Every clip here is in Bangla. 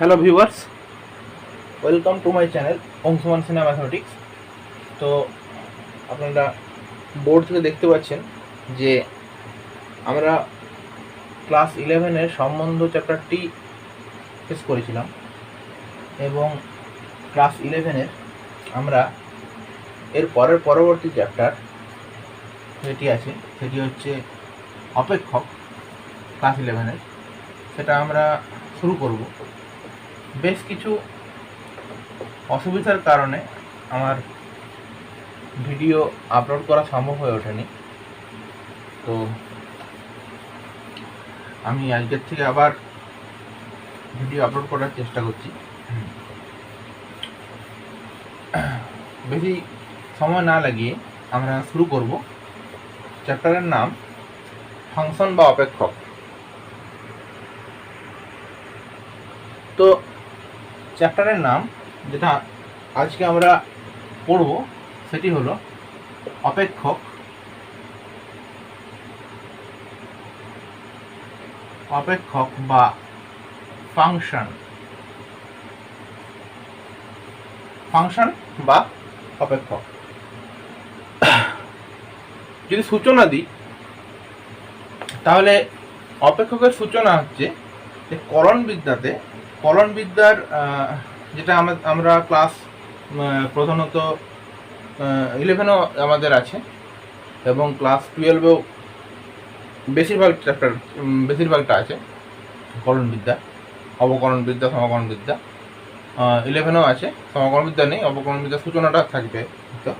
Hello viewers, welcome to my channel Anshuman Sinha mathematics. তো আপনারা বোর্ড থেকে দেখতে পাচ্ছেন যে আমরা ক্লাস 11-এর সম্বন্ধ চ্যাপ্টারটি শেষ করেছিলাম এবং ক্লাস 11-এর আমরা এর পরবর্তী চ্যাপ্টার যেটি আছে সেটি হচ্ছে অপেক্ষক ক্লাস 11-এর, সেটা আমরা শুরু করব। বেশ কিছু অসুবিধার কারণে আমার ভিডিও আপলোড করা সম্ভব হয়ে ওঠেনি, তো আমি আজকের থেকে আবার ভিডিও আপলোড করার চেষ্টা করছি। বেশি সময় না লাগিয়ে আমরা শুরু করব। চ্যাপ্টারের নাম ফাংশন বা অপেক্ষক। তো চ্যাপ্টারের নাম যেটা আজকে আমরা পড়ব সেটি হলো অপেক্ষক। অপেক্ষক বা ফাংশন। ফাংশন বা অপেক্ষক। যদি সূচনা দিই তাহলে অপেক্ষকের সূচনা হচ্ছে যে কলনবিদ্যার যেটা আমরা ক্লাস প্রধানত 11-ও আমাদের আছে এবং ক্লাস 12-এও বেশিরভাগটা আছে কলনবিদ্যা, অবকলনবিদ্যা, সমকলনবিদ্যা। 11-ও আছে, সমকলনবিদ্যা নেই, অবকলনবিদ্যার সূচনাটা থাকবে হয়তো,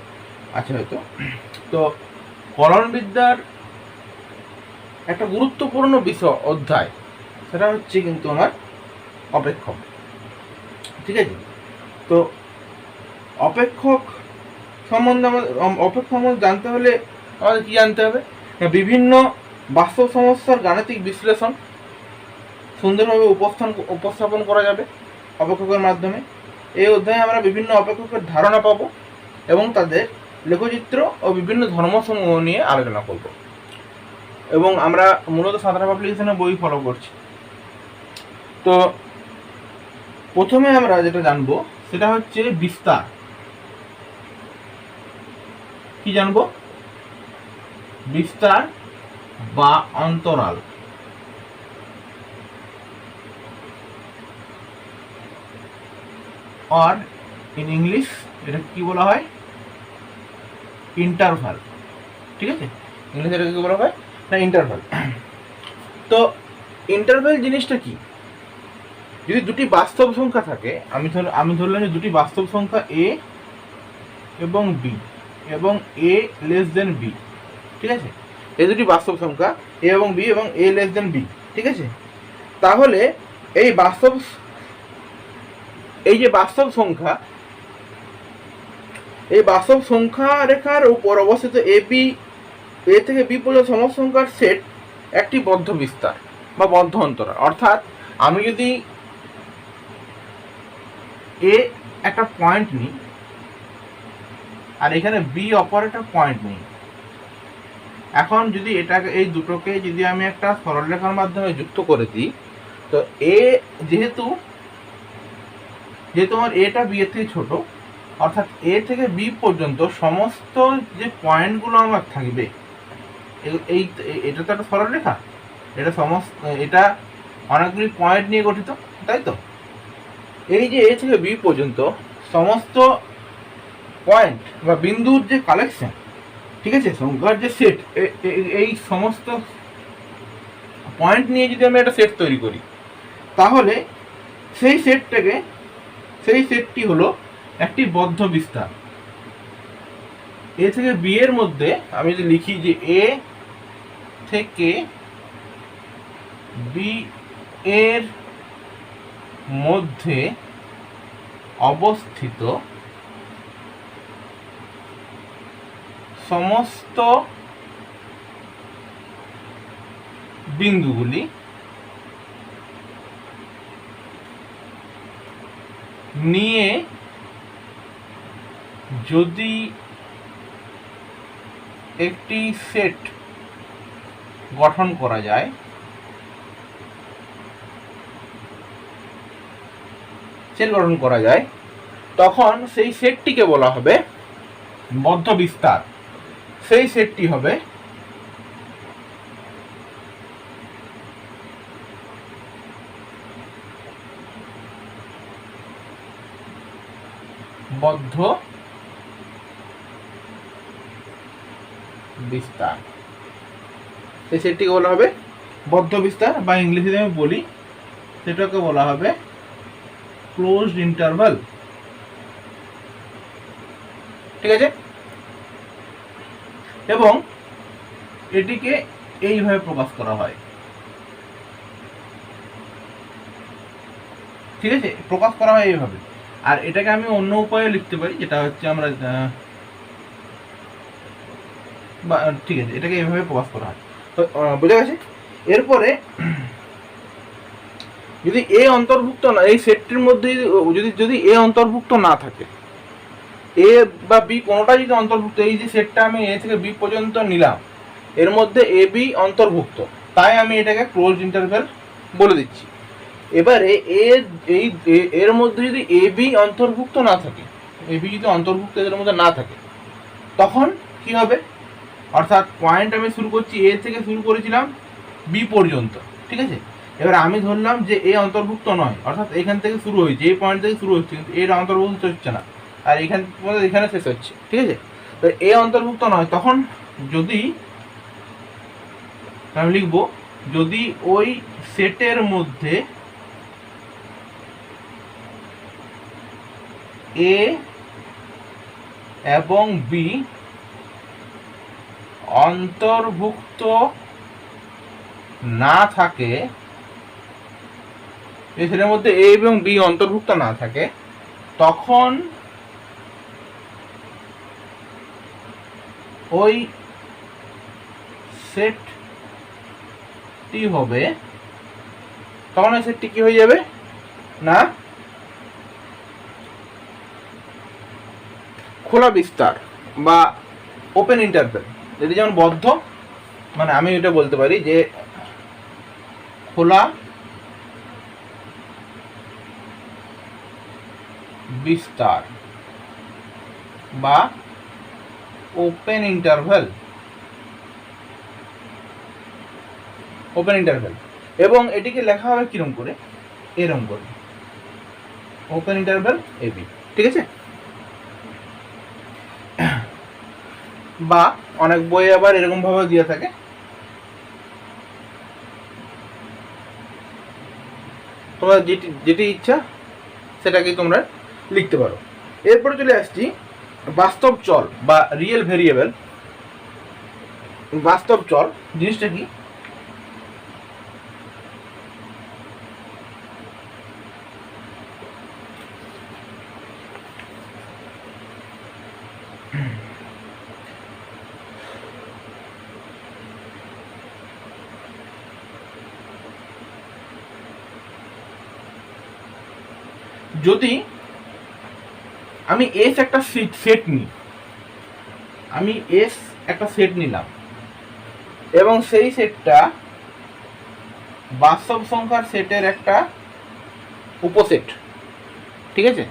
আছে হয়তো। তো কলনবিদ্যার একটা গুরুত্বপূর্ণ অধ্যায় সেটা হচ্ছে কিন্তু আমার অপেক্ষক। ঠিক আছে, তো অপেক্ষক সম্বন্ধে জানতে হলে আমাদের কি জানতে হবে? বিভিন্ন বাস্তব সমস্যার গাণিতিক বিশ্লেষণ সুন্দরভাবে উপস্থাপন করা যাবে অপেক্ষকের মাধ্যমে। এই অধ্যায়ে আমরা বিভিন্ন অপেক্ষকের ধারণা পাব এবং তাদের লেখচিত্র ও বিভিন্ন ধর্মসমূহ নিয়ে আলোচনা করব। এবং আমরা মূলত সাঁতরা পাবলিকেশনের বই ফলো করছি। তো প্রথমে আমরা যেটা জানবো সেটা হচ্ছে বিস্তার। কি জানবো? বিস্তার বা অন্তরাল। আর ইন ইংলিশ এটা কি বলা হয়? ইন্টারভাল। ঠিক আছে, ইংলিশে এটা কি বলা হয় না? ইন্টারভাল। তো ইন্টারভাল জিনিসটা কি? যদি দুটি বাস্তব সংখ্যা থাকে, আমি ধরলাম যে দুটি বাস্তব সংখ্যা এ এবং বি এবং এ লেস দেন বি। ঠিক আছে, এই দুটি বাস্তব সংখ্যা এ এবং বি এবং এ লেস দেন বি। ঠিক আছে, তাহলে এই যে বাস্তব সংখ্যা রেখার উপর অবস্থিত এ থেকে বি পর্যন্ত সমস্ত সংখ্যার সেট একটি বদ্ধ বিস্তার বা বদ্ধ অন্তরাল। অর্থাৎ আমি যদি এ একটা পয়েন্ট নিই আর এখানে বি অপর একটা পয়েন্ট নিই, এখন যদি এই দুটোকে যদি আমি একটা সরলরেখার মাধ্যমে যুক্ত করে দিই, তো এ যেহেতু আমার এটা বি এর থেকে ছোট, অর্থাৎ এ থেকে বি পর্যন্ত সমস্ত যে পয়েন্টগুলো আমার থাকবে, এটা তো একটা সরলরেখা, এটা অনেকগুলি পয়েন্ট নিয়ে গঠিত, তাই তো? এই যে এ থেকে বি পর্যন্ত সমস্ত পয়েন্ট বা বিন্দুর যে কালেকশন, ঠিক আছে, সংখ্যার যে সেট, এই সমস্ত পয়েন্ট নিয়ে যদি আমি একটা সেট তৈরি করি, তাহলে সেই সেটটি হলো একটি বদ্ধ বিস্তার। এ থেকে বি এর মধ্যে আমি যদি লিখি যে এ থেকে বি এর মধ্যে অবস্থিত সমস্ত বিন্দুগুলি নিয়ে যদি একটি সেট গঠন করা যায়, সেট গঠন করা যায়, তখন সেই সেটটিকে বলা হবে বদ্ধ বিস্তার। সেই সেটটি হবে বদ্ধ বিস্তার। সেই সেটটিকে বলা হবে বদ্ধ বিস্তার, বা ইংলিশে আমি বলি সেটাকে বলা হবে ক্লোজড ইন্টারভাল। ঠিক আছে, এবং এটিকে এইভাবে প্রকাশ করা হয়। ঠিক আছে, প্রকাশ করা হয় এইভাবে। আর এটাকে আমি অন্য উপায়ে লিখতে পারি, যেটা হচ্ছে আমরা ঠিক আছে, এটাকে এইভাবে প্রকাশ করা হয়। তো বোঝা গেছে। এরপরে যদি এ অন্তর্ভুক্ত না, এই সেটটির মধ্যে যদি এ অন্তর্ভুক্ত না থাকে, এ বা বি কোনোটা যদি অন্তর্ভুক্ত, এই যে সেটটা আমি এ থেকে বি পর্যন্ত নিলাম, এর মধ্যে এ বি অন্তর্ভুক্ত, তাই আমি এটাকে ক্লোজ ইন্টারভ্যাল বলে দিচ্ছি। এবারে এর মধ্যে যদি এ বি অন্তর্ভুক্ত না থাকে, এ বি যদি অন্তর্ভুক্ত এর মধ্যে না থাকে, তখন কি হবে? অর্থাৎ পয়েন্ট আমি শুরু করছি, এ থেকে শুরু করেছিলাম বি পর্যন্ত। ঠিক আছে, এবার আমি ধরলাম যে এ অন্তর্ভুক্ত নয়, অর্থাৎ এখান থেকে শুরু হয়েছে, এই পয়েন্ট থেকে শুরু হচ্ছে, কিন্তু এর অন্তর্ভুক্ত হচ্ছে না, আর এখানে শেষ হচ্ছে। ঠিক আছে, তো এ অন্তর্ভুক্ত নয়, তখন যদি আমি লিখব, যদি ওই সেটের মধ্যে এ এবং বি অন্তর্ভুক্ত না থাকে, এই সেটের মধ্যে এ এবং বি অন্তর্ভুক্ত না থাকে, তখন ওই সেটটি হবে, তখন ওই সেটটি কি হয়ে যাবে না খোলা বিস্তার বা ওপেন ইন্টারভ্যাল। এটি যেমন বদ্ধ, মানে আমি এটা বলতে পারি যে খোলা বিস্তার বা ওপেন ইন্টারভ্যাল। ওপেন ইন্টারভ্যাল, এবং এটিকে লেখা হবে কিরম করে? এরম করে, ওপেন ইন্টারভ্যাল এ বি। ঠিক আছে, বা অনেক বইয়ে আবার এরকম ভাবে দিয়ে থাকে, তোমরা যেটি ইচ্ছা সেটাকেই তোমরা লিখতে পারো। এরপরে চলে আসছি বাস্তব চল বা রিয়েল ভেরিয়েবল। বাস্তব চল জিনিসটা কি? যদি আমি এস একটা সেট নিই, আমি এস একটা সেট নিলাম, এবং সেই সেটটা বাস্তব সংখ্যার সেটের একটা উপসেট। ঠিক আছে,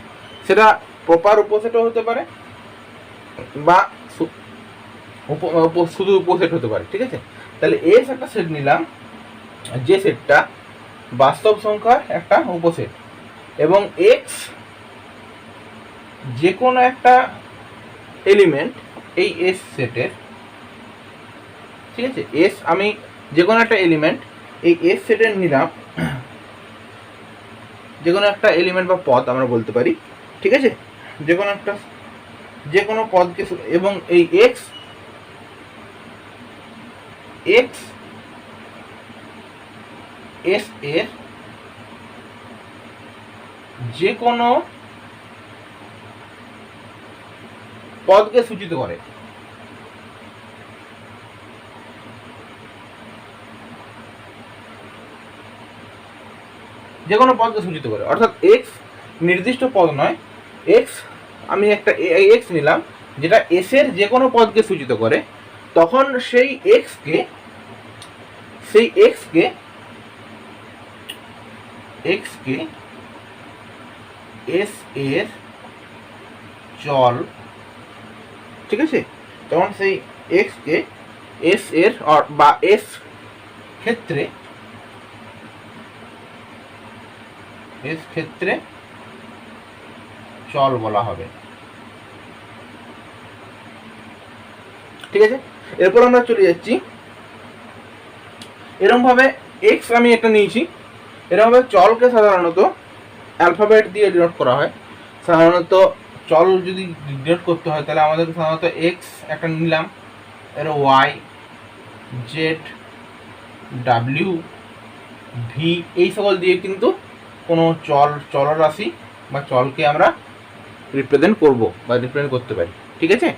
সেটা প্রপার উপসেটও হতে পারে বা শুধু উপসেট হতে পারে। ঠিক আছে, তাহলে এস একটা সেট নিলাম, যে সেটটা বাস্তব সংখ্যার একটা উপসেট, এবং এক্স যে কোনো একটা এলিমেন্ট এই এস সেটের। ঠিক আছে, এস আমি যে কোনো একটা এলিমেন্ট এই এস সেটের নিলাম, যে কোনো একটা এলিমেন্ট বা পদ আমরা বলতে পারি। ঠিক আছে, যে কোনো পদকে, এবং এই এক্স এস এর যে কোনো পদকে সূচিত করে। যে কোনো পদকে সূচিত করে, অর্থাৎ এক্স নির্দিষ্ট পদ নয়, এক্স আমি একটা এক্স নিলাম যেটা এস এর যে কোনো পদকে সূচিত করে, তখন সেই এক্সকে এস এর চল, ঠিক আছে, তখন সেই এক্স কে এস এর বা এস ক্ষেত্রে চল বলা হবে। ঠিক আছে, এরপর আমরা চলে যাচ্ছি, এরকম ভাবে এক্স আমি একটা নিয়েছি, এরকম ভাবে চলকে সাধারণত অ্যালফাবেট দিয়ে ডিনোট করা হয়। সাধারণত চল যদি ডিনোট করতে হয় তাহলে আমাদের সাধারণত এক্স একটা নিলাম, এর ওয়াই, জেড, ডাব্লিউ, ভি এই সকল দিয়ে কিন্তু কোনো চলরাশি বা চলকে আমরা রিপ্রেজেন্ট করব বা রিপ্রেজেন্ট করতে পারি। ঠিক আছে,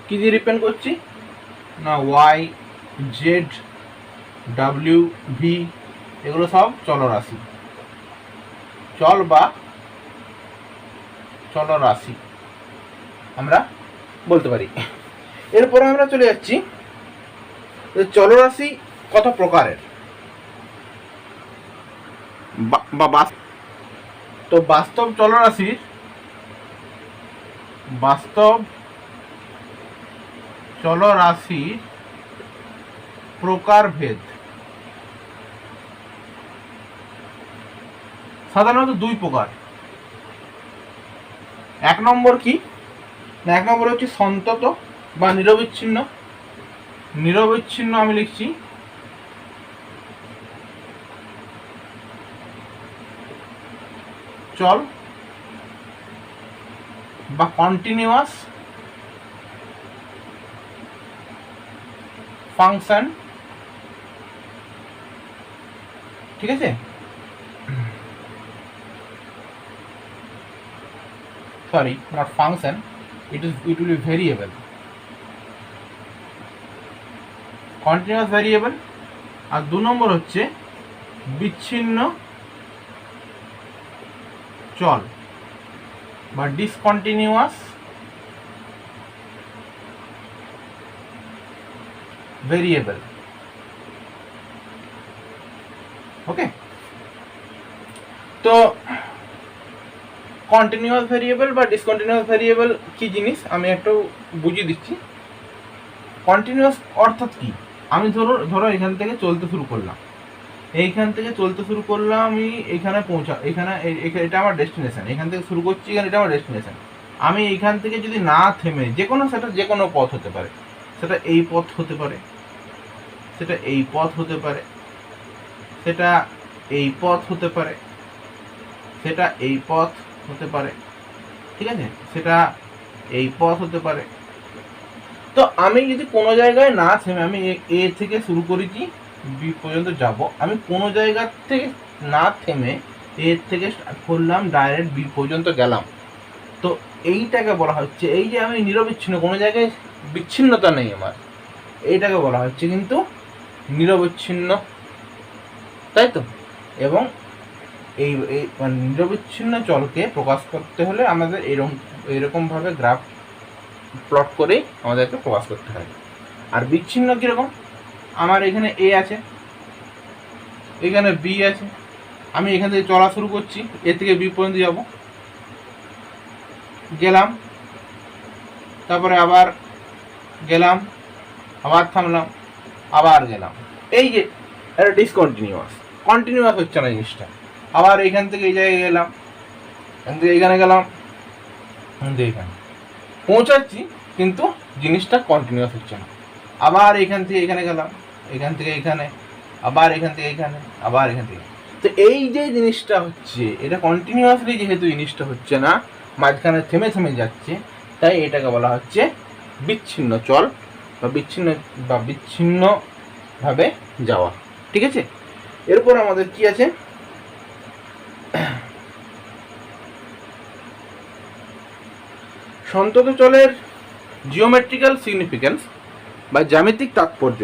কি দিয়ে রিপ্রেজেন্ট করছি না, ওয়াই, জেড, ডাব্লিউ, ভি এগুলো সব চলরাশি, চল বা চলরাশি আমরা বলতে পারি। এরপরে আমরা চলে যাচ্ছি চলরাশি কত প্রকারের তো বাস্তব চলরাশির প্রকারভেদ সাধারণত দুই প্রকার। এক নম্বর কি না, এক নম্বর হচ্ছে সন্তত বা নিরবিচ্ছিন্ন আমি লিখছি চল বা কন্টিনিউয়াস ফাংশন। ঠিক আছে, sorry, not function, it will be variable, continuous variable। আর দু নম্বর হচ্ছে বিচ্ছিন্ন চল বা ডিসকন্টিনিউয়াস ভেরিয়েবল। ওকে, তো কন্টিনিউয়াস ভেরিয়েবল বা ডিসকন্টিনিউয়াস ভেরিয়েবল কি জিনিস আমি একটু বুঝিয়ে দিচ্ছি। কন্টিনিউয়াস অর্থাৎ কি, আমি ধরো এখান থেকে চলতে শুরু করলাম, আমি এখানে এটা আমার ডেস্টিনেশন, এখান থেকে শুরু করছি, এখানে এটা আমার ডেস্টিনেশন। আমি এইখান থেকে যদি না থেমে সেটা যে কোনো পথ হতে পারে, সেটা এই পথ হতে পারে, সেটা এই পথ হতে পারে, সেটা এই পথ হতে পারে, সেটা এই পথ হতে পারে, ঠিক আছে, সেটা এই পথ হতে পারে। তো আমি যদি কোনো জায়গায় না থেমে, আমি এ থেকে শুরু করেছি বি পর্যন্ত যাব, আমি কোনো জায়গা থেকে না থেমে এ থেকে স্টার্ট করলাম, ডাইরেক্ট বি পর্যন্ত গেলাম, তো এইটাকে বলা হচ্ছে, এই যে আমি নিরবিচ্ছিন্ন, কোনো জায়গায় বিচ্ছিন্নতা নেই আমার, এইটাকে বলা হচ্ছে কিন্তু নিরবিচ্ছিন্ন, তাই তো। এবং এই মানে নিরবিচ্ছিন্ন চলকে প্রকাশ করতে হলে আমাদের এরকমভাবে গ্রাফ প্লট করে আমাদেরকে প্রকাশ করতে হয়। আর বিচ্ছিন্ন কীরকম, আমার এখানে এ আছে, এখানে বি আছে, আমি এখান থেকে চলা শুরু করছি, এ থেকে বি পর্যন্ত যাব, গেলাম, তারপরে আবার গেলাম, আবার থামলাম, আবার গেলাম, এই যে এটা কন্টিনিউয়াস হচ্ছে না জিনিসটা। আবার এখান থেকে এই জায়গায় গেলাম, এখান থেকে এখানে গেলাম, এখান থেকে এখানে পৌঁছাচ্ছি, কিন্তু জিনিসটা কন্টিনিউয়াস হচ্ছে না। আবার এখান থেকে এখানে গেলাম, এখান থেকে এখানে, আবার এখান থেকে এখানে, আবার এখান থেকে, তো এই যে জিনিসটা হচ্ছে, এটা কন্টিনিউয়াসলি যেহেতু জিনিসটা হচ্ছে না, মাঝখানে থেমে থেমে যাচ্ছে, তাই এটাকে বলা হচ্ছে বিচ্ছিন্ন চল বা বিচ্ছিন্নভাবে যাওয়া। ঠিক আছে, এরপর আমাদের কি আছে, সন্তত চলের জিওমেট্রিক্যাল সিগনিফিক্যান্স বা জ্যামিতিক তাৎপর্য।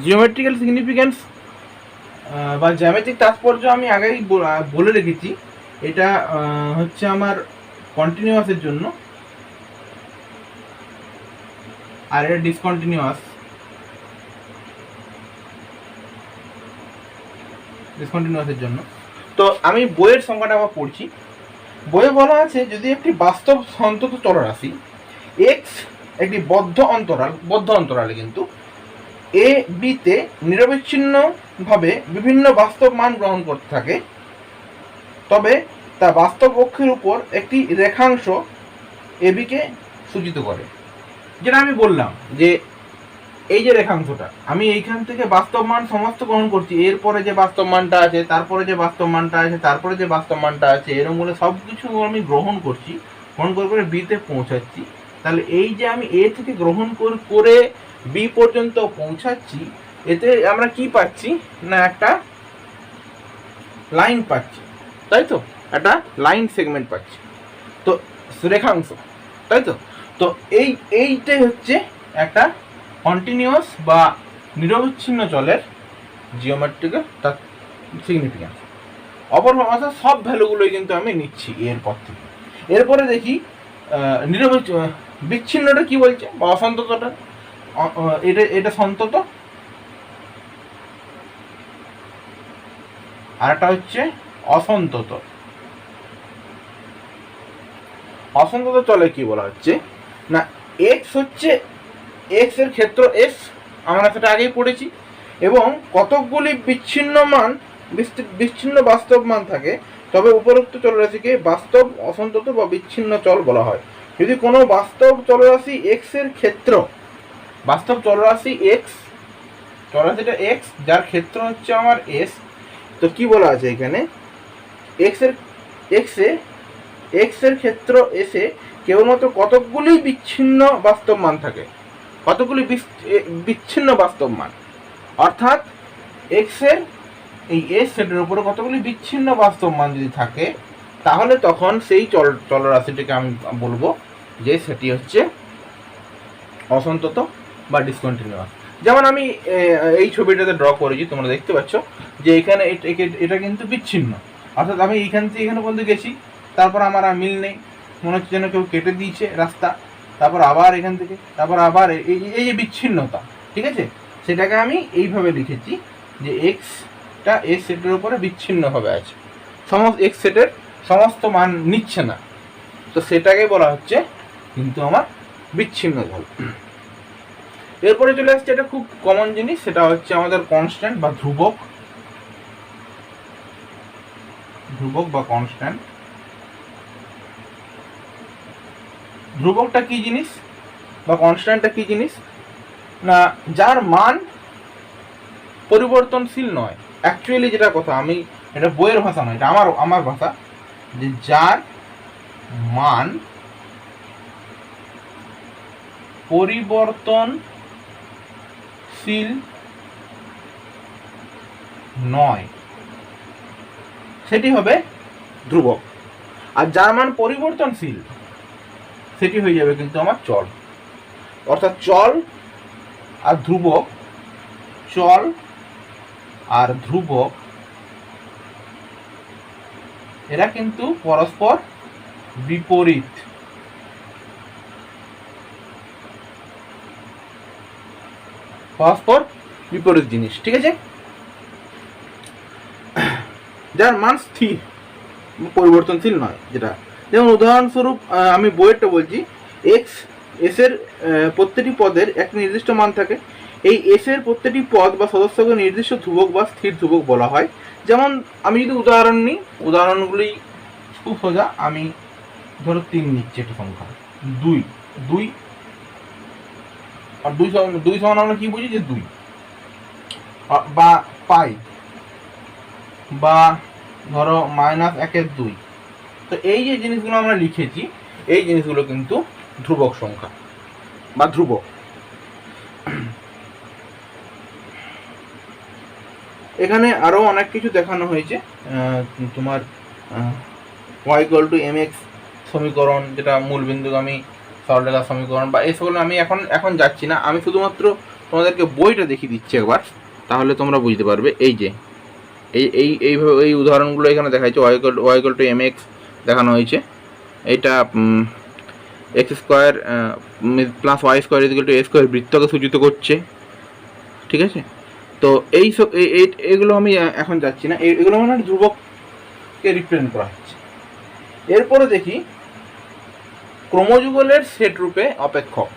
জিওমেট্রিক্যাল সিগনিফিক্যান্স বা জ্যামিতিক তাৎপর্য আমি আগেই বলে রেখেছি, এটা হচ্ছে আমার কন্টিনিউয়াসের জন্য, আর এটা ডিসকন্টিনিউয়াস, ডিসকন্টিনিউয়াসের জন্য। তো আমি বইয়ের সংখ্যাটা আবার পড়ছি। বইয়ে বলা আছে যদি একটি বাস্তব সন্তত চলরাশি এক্স একটি বদ্ধ অন্তরালে কিন্তু এ বিতে নিরবিচ্ছিন্নভাবে বিভিন্ন বাস্তব মান গ্রহণ করতে থাকে, তবে তা বাস্তব অক্ষের উপর একটি রেখাংশ এবিকে সূচিত করে। যেটা আমি বললাম যে এই যে রেখাংশটা, আমি এইখান থেকে বাস্তব মান সমস্ত গ্রহণ করছি, এরপরে যে বাস্তব মানটা আছে, তারপরে যে বাস্তব মানটা আছে, তারপরে যে বাস্তব মানটা আছে, এরকম বলে সব কিছু আমি গ্রহণ করছি, গ্রহণ করে বিতে পৌঁছাচ্ছি। তাহলে এই যে আমি এ থেকে গ্রহণ করে বি পর্যন্ত পৌঁছাচ্ছি, এতে আমরা কি পাচ্ছি না একটা লাইন পাচ্ছি, তাই তো, একটা লাইন সেগমেন্ট পাচ্ছি, তো রেখাংশ, তাই তো। তো এইটাই হচ্ছে একটা কন্টিনিউয়াস বা নিরবিচ্ছিন্ন চলের জিওমেট্রিক্যাল তার সিগনিফিক্যান্স। অপর ভাষা সব ভ্যালুগুলোই কিন্তু আমি নিচ্ছি এরপর থেকে। এরপরে দেখি বিচ্ছিন্নটা কি বলছে বা অসন্ততটা। এটা সন্তত, আর একটা হচ্ছে অসন্তত। অসন্তত চলে কি বলা হচ্ছে না, এক্স হচ্ছে এক্স এর ক্ষেত্র এস, আমরা সেটা আগেই পড়েছি, এবং কতকগুলি বিচ্ছিন্ন বাস্তব মান থাকে, তবে উপরোক্ত চলরাশিকে বাস্তব, অসন্তত বা বিচ্ছিন্ন চল বলা হয়। যদি কোনো বাস্তব চলরাশি এক্স এর ক্ষেত্র, বাস্তব চলরাশি এক্স, চলরাশিটা এক্স যার ক্ষেত্র হচ্ছে আমার এস, তো কি বলা আছে এখানে, এক্স এর ক্ষেত্র এসে কেবলমাত্র কতকগুলি বিচ্ছিন্ন বাস্তব মান থাকে, কতগুলি বিচ্ছিন্ন বাস্তব মান, অর্থাৎ এক্স এর এই এস সেটের উপরে কতগুলি বিচ্ছিন্ন বাস্তব মান যদি থাকে, তাহলে তখন সেই চলরাশিটিকে আমি বলবো যে সেটি হচ্ছে অসন্তত বা ডিসকন্টিনিউয়াস। যেমন আমি এই ছবিটাতে ড্র করেছি, তোমরা দেখতে পাচ্ছ যে এখানে এটা কিন্তু বিচ্ছিন্ন, অর্থাৎ আমি এইখান থেকে এখানে পর্যন্ত গেছি, তারপর আমার আর মিল নেই, মনে হচ্ছে যেন কেউ কেটে দিয়েছে রাস্তা, তারপর আবার এখান থেকে, তারপর আবার এই যে বিচ্ছিন্নতা, ঠিক আছে, সেটাকে আমি এইভাবে লিখেছি যে এক্সটা এক্স সেটের উপরে বিচ্ছিন্নভাবে আছে, এক্স সেটের সমস্ত মান নিচ্ছে না, তো সেটাকে বলা হচ্ছে কিন্তু আমার বিচ্ছিন্ন চল। এরপরে চলে আসছে এটা খুব কমন জিনিস, সেটা হচ্ছে আমাদের কনস্ট্যান্ট বা ধ্রুবক, বা কনস্ট্যান্ট। ধ্রুবকটা কি জিনিস বা কনস্ট্যান্টটা কি জিনিস না, যার মান পরিবর্তনশীল নয়। অ্যাকচুয়ালি যেটা কথা, আমি এটা বইয়ের ভাষা নয়, এটা আমার ভাষা, যে যার মান পরিবর্তনশীল নয় সেটি হবে ধ্রুবক, আর যার মান পরিবর্তনশীল সেটি হয়ে যাবে কিন্তু আমার চল। অর্থাৎ চল আর ধ্রুবক, চল আর ধ্রুবক এরা কিন্তু পরস্পর বিপরীত। পরস্পর বিপরীত জিনিস, ঠিক আছে। যার মান স্থির, পরিবর্তনশীল নয়, যেটা যেমন উদাহরণস্বরূপ আমি বইয়েরটা বলছি, এক্স এস এর প্রত্যেকটি পদের একটা নির্দিষ্ট মান থাকে, এই এস এর প্রত্যেকটি পদ বা সদস্যকে নির্দিষ্ট ধ্রুবক বা স্থির ধ্রুবক বলা হয়। যেমন আমি যদি উদাহরণ নিই, উদাহরণগুলি খুব সোজা, আমি ধরো 3 নিচ্ছি একটা সংখ্যা, 2 আর 2 সমান আমরা কি বুঝি যে 2, বা পাই, বা ধরো -1/2। তো এই যে জিনিসগুলো আমরা লিখেছি, এই জিনিসগুলো কিন্তু ধ্রুবক সংখ্যা বা ধ্রুবক। এখানে আরো অনেক কিছু দেখানো হয়েছে, তোমার y = mx সমীকরণ, যেটা মূলবিন্দুগামী সরলরেখার সমীকরণ, বা এসবগুলো আমি এখন যাচ্ছি না, আমি শুধুমাত্র তোমাদেরকে বইটা দেখিয়ে দিচ্ছি একবার, তাহলে তোমরা বুঝতে পারবে। এই যে এইভাবে এই উদাহরণগুলো এখানে দেখা যাচ্ছে, y = mx দেখানো হয়েছে। এটা x square plus y square equal to a square বৃত্তকে সূচিত করছে, ঠিক আছে। তো এই সব এগুলো আমি এখন যাচ্ছি না, এগুলো মানে ধ্রুবককে রিপ্রেজেন্ট করা হচ্ছে। এরপরে দেখি ক্রমযুগলের সেট রূপে অপেক্ষক।